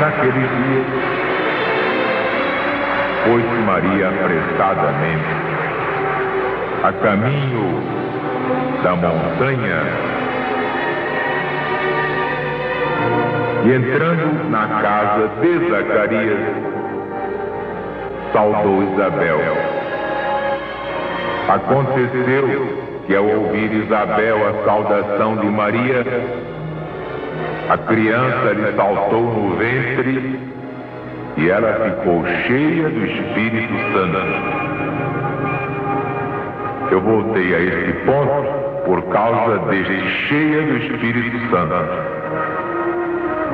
naqueles dias, foi-se Maria apressadamente a caminho da montanha e, entrando na casa de Zacarias, saudou Isabel. Aconteceu que, ao ouvir Isabel a saudação de Maria, a criança lhe saltou no ventre e ela ficou cheia do Espírito Santo. Eu voltei a esse ponto por causa deste cheia do Espírito Santo,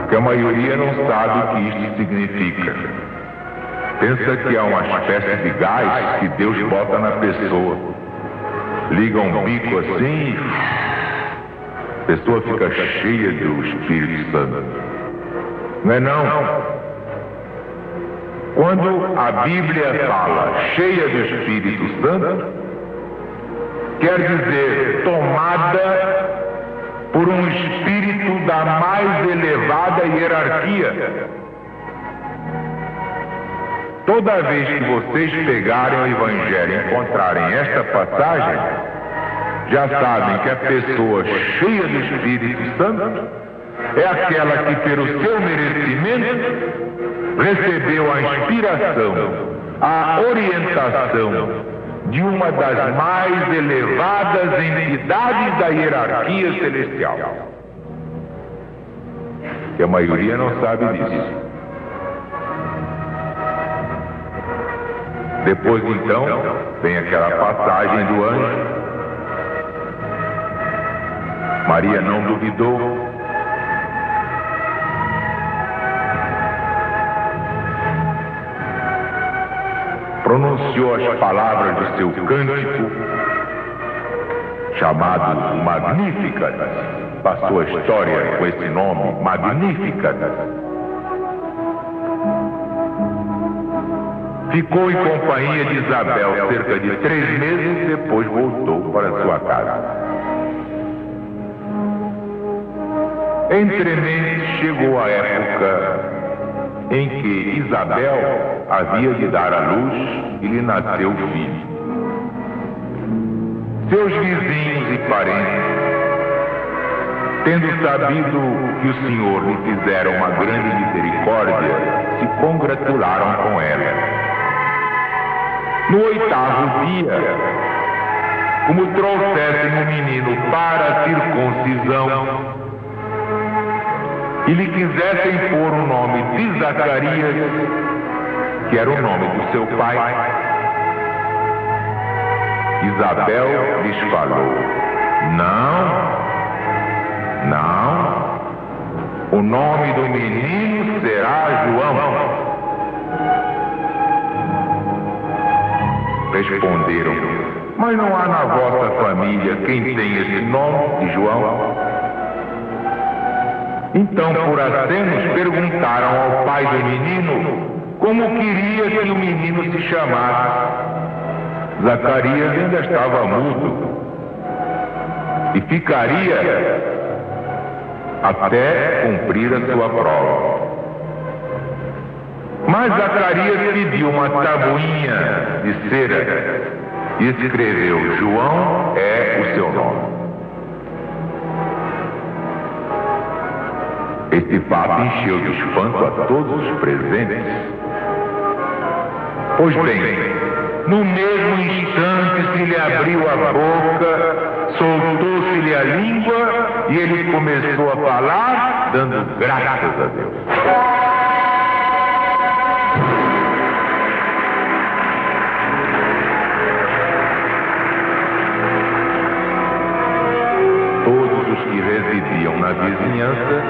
que a maioria não sabe o que isto significa. Pensa que é uma espécie de gás que Deus bota na pessoa. Liga um bico assim, a pessoa fica cheia do Espírito Santo. Não é não? Quando a Bíblia fala cheia do Espírito Santo, quer dizer tomada por um espírito da mais elevada hierarquia. Toda vez que vocês pegarem o Evangelho e encontrarem esta passagem, já sabem que a pessoa cheia do Espírito Santo é aquela que, pelo seu merecimento, recebeu a inspiração, a orientação de uma das mais elevadas entidades da hierarquia celestial. Que a maioria não sabe disso. Depois, então, vem aquela passagem do anjo. Maria não duvidou. Pronunciou as palavras do seu cântico, chamado Magnificat. Passou a história com esse nome, Magnificat. Ficou em companhia de Isabel cerca de 3 meses e depois voltou para sua casa. Entremente chegou a época em que Isabel havia de dar à luz e lhe nasceu filho. Seus vizinhos e parentes, tendo sabido que o Senhor lhe fizera uma grande misericórdia, se congratularam com ela. No 8º dia, como trouxessem um menino para a circuncisão e lhe quisessem pôr o nome de Zacarias, que era o nome do seu pai, Isabel lhes falou: não, o nome do menino será João. Responderam: mas não há na vossa família quem tem esse nome de João? Então, por acenos, perguntaram ao pai do menino como queria que o menino se chamasse. Zacarias ainda estava mudo e ficaria até cumprir a sua prova. Mas Zacarias pediu uma tabuinha de cera e escreveu: João é o seu nome. Este fato encheu de espanto a todos os presentes. Pois bem, no mesmo instante se lhe abriu a boca, soltou-se-lhe a língua e ele começou a falar, dando graças a Deus. Todos os que residiam na vizinhança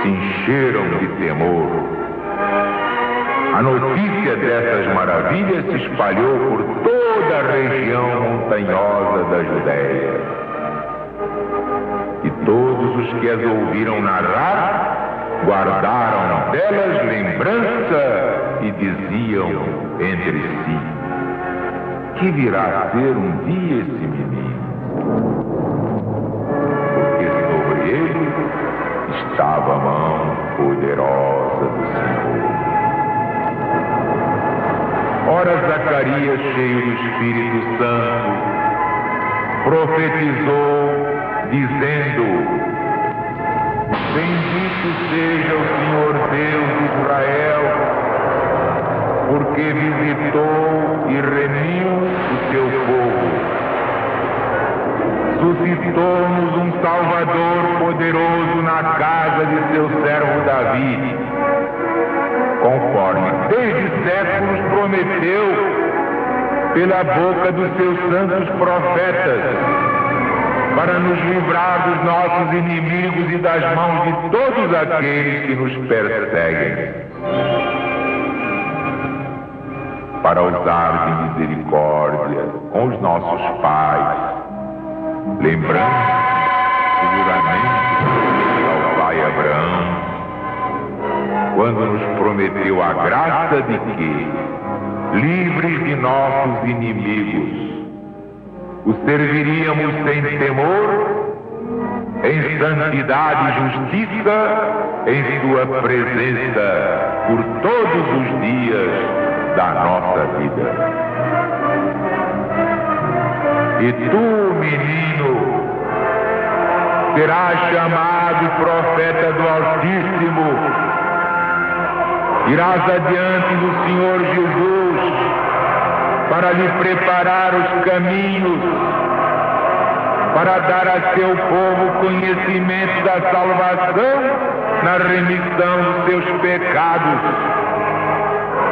se encheram de temor. A notícia dessas maravilhas se espalhou por toda a região montanhosa da Judéia. E todos os que as ouviram narrar guardaram delas lembrança e diziam entre si: que virá a ser um dia esse menino? Porque sobre ele estava a mão poderosa do Senhor. Ora, Zacarias, cheio do Espírito Santo, profetizou, dizendo: Bendito seja o Senhor Deus de Israel, porque visitou e remiu o seu povo. Suscitou-nos um Salvador poderoso na casa de seu servo Davi, conforme desde séculos prometeu pela boca dos seus santos profetas, para nos livrar dos nossos inimigos e das mãos de todos aqueles que nos perseguem, para usar de misericórdia com os nossos pais, lembrando o juramento ao pai Abraão, quando nos prometeu a graça de que, livres de nossos inimigos, o serviríamos sem temor, em santidade e justiça, em sua presença, por todos os dias da nossa vida. E tu, menino, serás chamado profeta do Altíssimo. Irás adiante do Senhor Jesus para lhe preparar os caminhos, para dar a seu povo conhecimento da salvação na remissão dos seus pecados,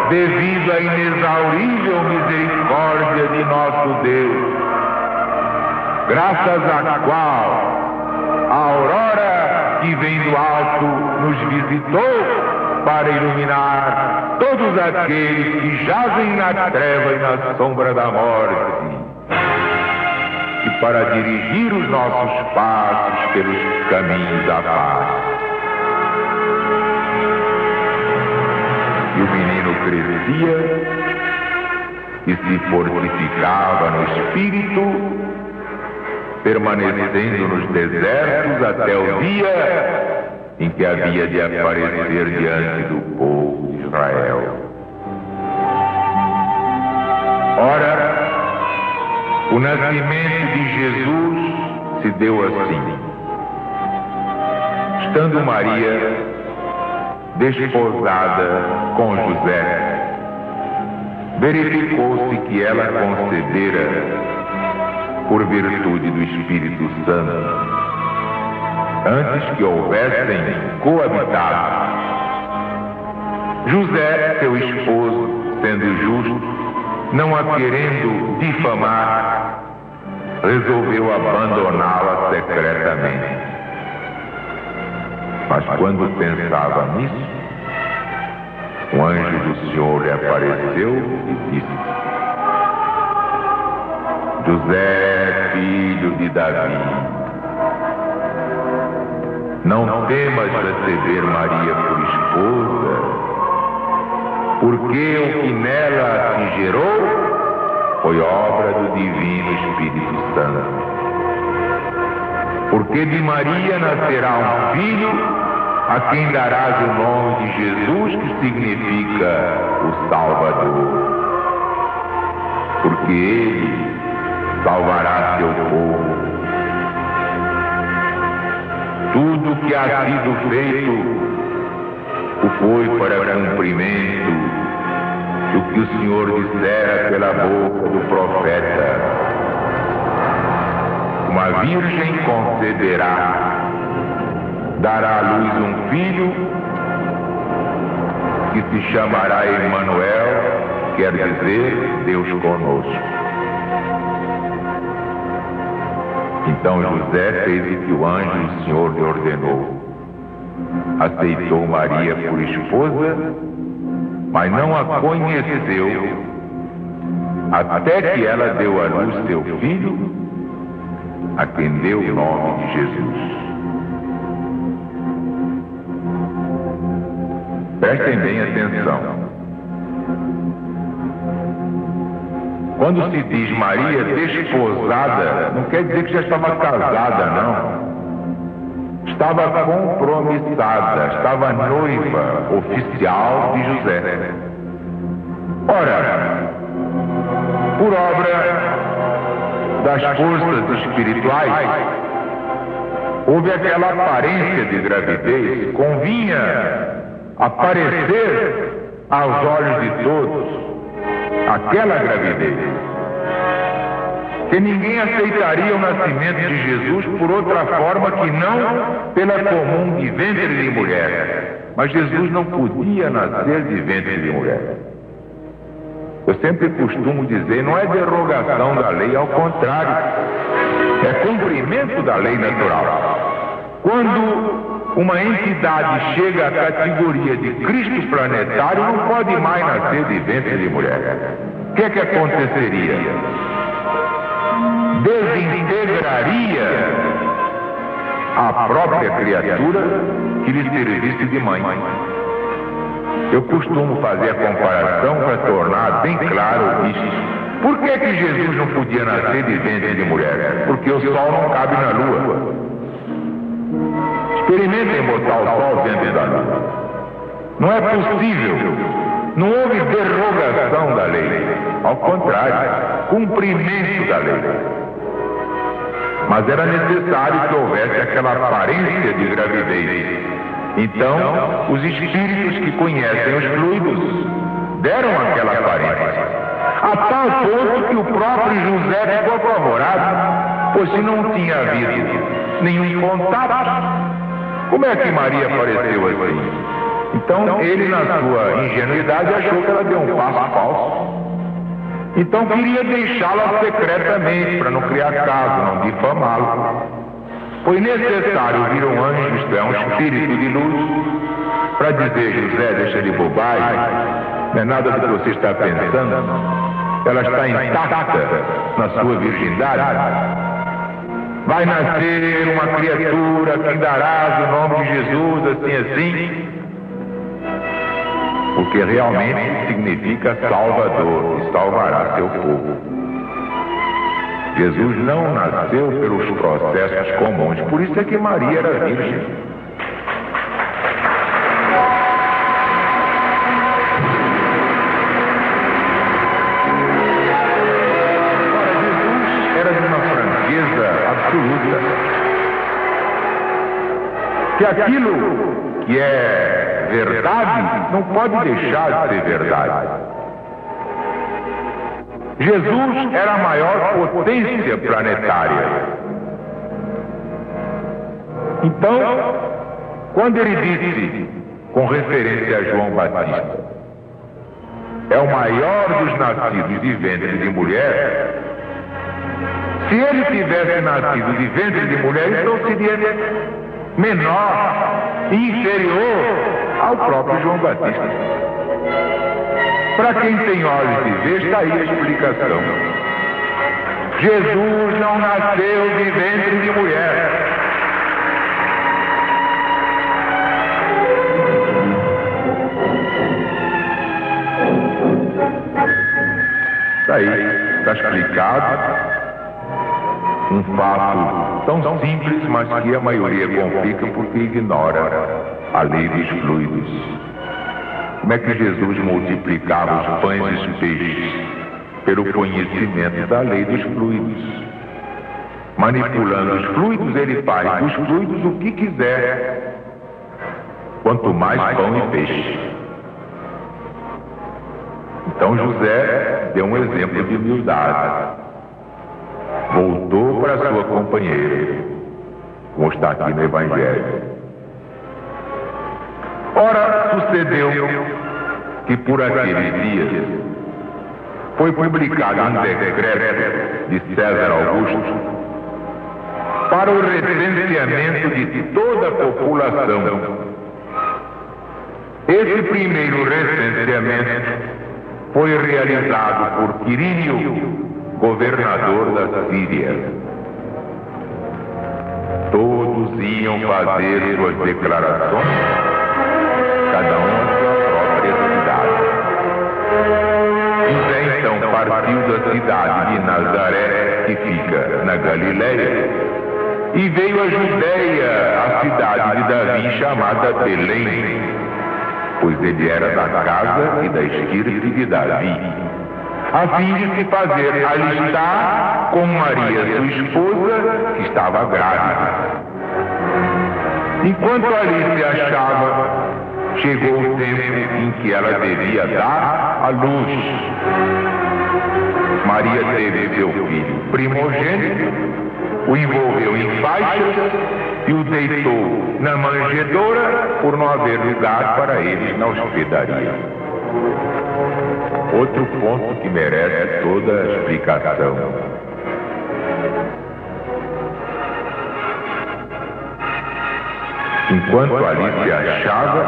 devido à inexaurível misericórdia de nosso Deus, graças à qual a aurora que vem do alto nos visitou para iluminar todos aqueles que jazem na treva e na sombra da morte, e para dirigir os nossos passos pelos caminhos da paz. E o menino crescia e se fortificava no espírito, permanecendo nos desertos até o dia em que havia de aparecer diante do povo de Israel. Ora, o nascimento de Jesus se deu assim. Estando Maria desposada com José, verificou-se que ela concebera por virtude do Espírito Santo, antes que houvessem coabitado. José, seu esposo, sendo justo, não a querendo difamar, resolveu abandoná-la secretamente. Mas quando pensava nisso, um anjo do Senhor lhe apareceu e disse: José, filho de Davi, não temas receber Maria por esposa, porque o que nela se gerou foi obra do Divino Espírito Santo. Porque de Maria nascerá um filho, a quem darás o nome de Jesus, que significa o Salvador. Porque ele salvará seu povo. Tudo que ha sido feito o foi para cumprimento do que o Senhor dissera pela boca do profeta: uma virgem conceberá, dará à luz um filho, que se chamará Emanuel, quer dizer Deus conosco. Então José fez o que o anjo do Senhor lhe ordenou. Aceitou Maria por esposa, mas não a conheceu, até que ela deu à luz seu filho, a quem deu o nome de Jesus. Prestem bem atenção. Quando se diz Maria desposada, não quer dizer que já estava casada, não. estava compromissada, estava noiva oficial de José. Ora, por obra das forças espirituais, houve aquela aparência de gravidez, convinha aparecer aos olhos de todos aquela gravidez, que ninguém aceitaria o nascimento de Jesus por outra forma que não pela comum de ventre de mulher. Mas Jesus não podia nascer de ventre de mulher. Eu sempre costumo dizer, não é derogação da lei, ao contrário, é cumprimento da lei natural. Quando uma entidade chega à categoria de Cristo planetário, não pode mais nascer de ventre de mulher. O que é que aconteceria? Desintegraria a própria criatura que lhe servisse de mãe. Eu costumo fazer a comparação para tornar bem claro isso. Por que que Jesus não podia nascer de ventre de mulher? Porque o sol não cabe na lua. Experimentem botar o sol dentro da lua. Não é possível. Não houve derrogação da lei. Ao contrário, cumprimento da lei. Mas era necessário que houvesse aquela aparência de gravidez. Então, os espíritos que conhecem os fluidos deram aquela aparência. A tal ponto que o próprio José ficou apavorado, pois se não tinha havido nenhum contato, como é que Maria apareceu assim? Então, ele, na sua ingenuidade, achou que ela deu um passo falso. Então, queria deixá-la secretamente, para não criar caso, não difamá-lo. Foi necessário vir um anjo, isto é, um espírito de luz, para dizer: José, deixa de bobagem, não é nada do que você está pensando, ela está intacta na sua virgindade. Vai nascer uma criatura que darás o nome de Jesus, assim, porque realmente significa Salvador, e salvará seu povo. Jesus não nasceu pelos processos comuns, por isso é que Maria era virgem. Agora, Jesus era de uma franqueza absoluta, que aquilo que é verdade não pode deixar de ser verdade. Jesus era a maior potência planetária. Então, quando ele disse, com referência a João Batista, é o maior dos nascidos de ventre de mulher, se ele tivesse nascido de ventre de mulher, então seria menor e inferior ao próprio João Batista. Para quem tem olhos de ver, está aí a explicação. Jesus não nasceu de ventre de mulher. Está aí, está explicado. Um fato tão simples, mas que a maioria complica porque ignora a lei dos fluidos. Como é que Jesus multiplicava os pães e os peixes? Pelo conhecimento da lei dos fluidos. Manipulando os fluidos, ele faz dos fluidos o que quiser. Quanto mais pão e peixe. Então José deu um exemplo de humildade. Voltou para sua companheira, como está aqui no Evangelho. Ora, sucedeu que por aqueles dias foi publicado um decreto de César Augusto para o recenseamento de toda a população. Esse primeiro recenseamento foi realizado por Quirínio, governador da Síria. Todos iam fazer suas declarações, cada um na sua própria cidade. José então partiu da cidade de Nazaré, que fica na Galileia, e veio a Judéia, a cidade de Davi, chamada Belém, pois ele era da casa e da estirpe de Davi, a fim de se fazer alistar com Maria, sua esposa, que estava grávida. Enquanto ali se achava, chegou o tempo em que ela devia dar à luz. Maria teve seu filho primogênito, o envolveu em faixas e o deitou na manjedoura por não haver lugar para eles na hospedaria. Outro ponto que merece toda a explicação. Enquanto ali se achava,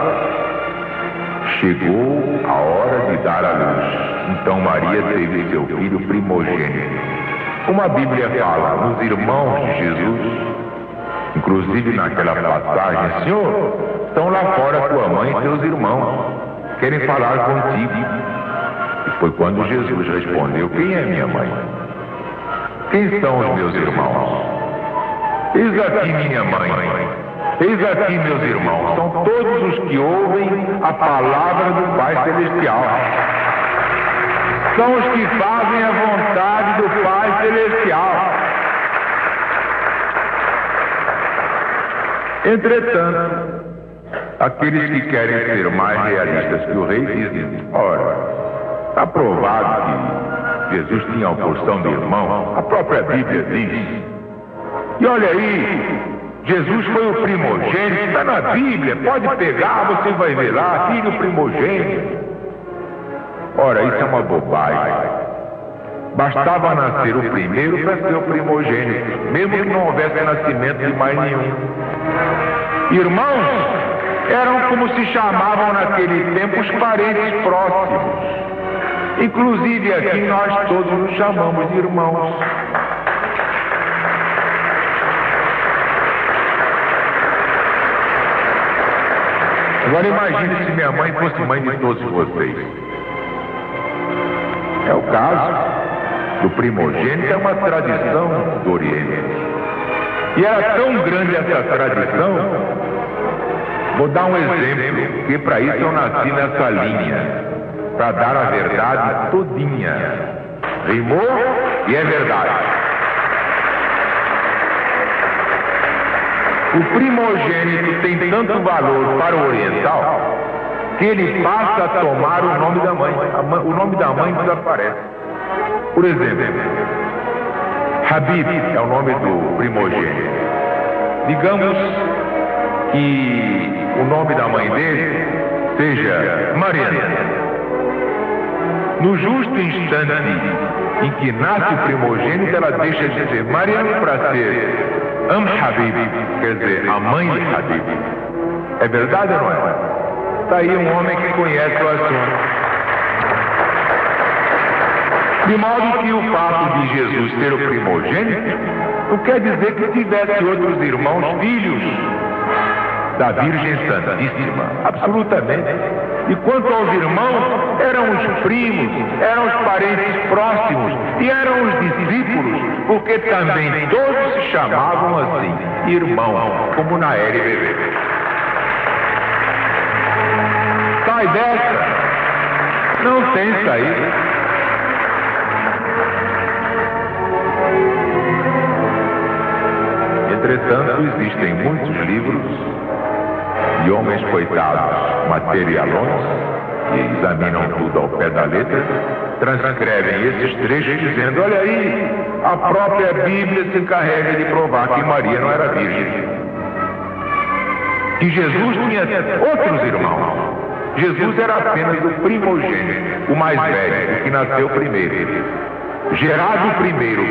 chegou a hora de dar à luz. Então Maria teve seu filho primogênito. Como a Bíblia fala nos irmãos de Jesus, inclusive naquela passagem: Senhor, estão lá fora tua mãe e teus irmãos, querem falar contigo. E foi quando Jesus respondeu: quem é minha mãe? Quem são os meus irmãos? Eis aqui minha mãe. Eis aqui meus irmãos. São todos os que ouvem a palavra do Pai Celestial. São os que fazem a vontade do Pai Celestial. Entretanto, aqueles que querem ser mais realistas que o rei dizem: ora, está provado que Jesus tinha uma porção de irmão. A própria Bíblia diz. E olha aí, Jesus foi o primogênito, está na Bíblia, pode pegar, você vai ver lá, filho primogênito. Ora, isso é uma bobagem. Bastava nascer o primeiro para ser o primogênito, mesmo que não houvesse nascimento de mais nenhum. Irmãos eram como se chamavam naquele tempo os parentes próximos. Inclusive aqui nós todos nos chamamos de irmãos. Agora imagine se minha mãe fosse mãe de todos vocês. É o caso do primogênito, é uma tradição do Oriente. E era tão grande essa tradição, vou dar um exemplo, que para isso eu nasci nessa linha, para dar a verdade todinha. Rimou e é verdade. O primogênito tem tanto valor para o oriental que ele passa a tomar o nome da mãe. O nome da mãe desaparece. Por exemplo, Habib é o nome do primogênito. Digamos que o nome da mãe dele seja Mariana. No justo instante em que nasce o primogênito, ela deixa de ser Mariana para ser Habib, quer dizer, a mãe de Habib. É verdade ou não é? Está aí um homem que conhece o assunto. De modo que o fato de Jesus ser o primogênito não quer dizer que tivesse outros irmãos filhos da Virgem Santíssima. Absolutamente. E quanto aos irmãos, eram os primos, eram os parentes próximos e eram os discípulos, porque também todos se chamavam assim, irmãos, como na LBB. Sai dessa, não tem saída. Entretanto, existem muitos livros de homens coitados, materialões, que examinam tudo ao pé da letra, transcrevem esses trechos dizendo: olha aí, a própria Bíblia se encarrega de provar que Maria não era virgem, que Jesus tinha outros irmãos. Jesus era apenas o primogênito, o mais velho, o que nasceu primeiro. Gerado primeiro,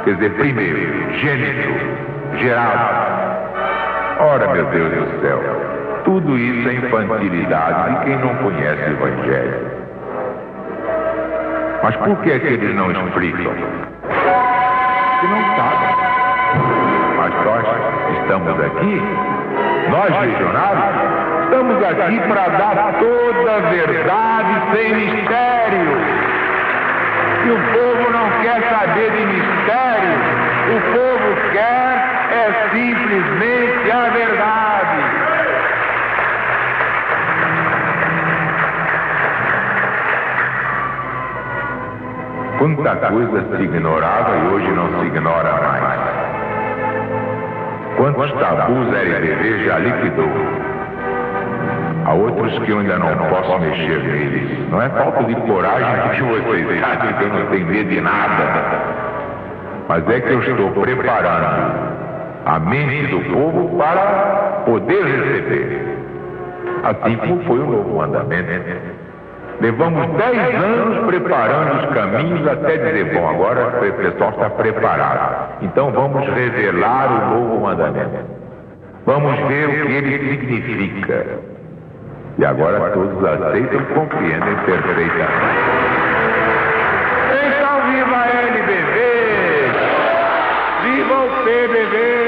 quer dizer primeiro, gênito, gerado. Ora, meu Deus do céu, tudo isso é infantilidade de quem não conhece o Evangelho. Mas por que é que eles não explicam? Porque não sabem. Mas nós estamos aqui, nós missionários, estamos aqui para dar toda a verdade sem mistério. E o povo não quer saber de mistério, o povo quer muita coisa se ignorava e hoje não se ignora mais. Quantos tabus a LBV já liquidou? Há outros que eu ainda não posso mexer neles. Não é falta de coragem porque vocês sabem que eu não tenho medo de nada. Mas é que eu estou preparando a mente do povo para poder receber. Assim como foi o novo mandamento. Levamos 10 anos preparando os caminhos até dizer, bom, agora o pessoal está preparado. Então vamos revelar o novo mandamento. Vamos ver o que ele significa. E agora todos aceitam e compreendem perfeitamente. Então viva a LBV! Viva o PBB!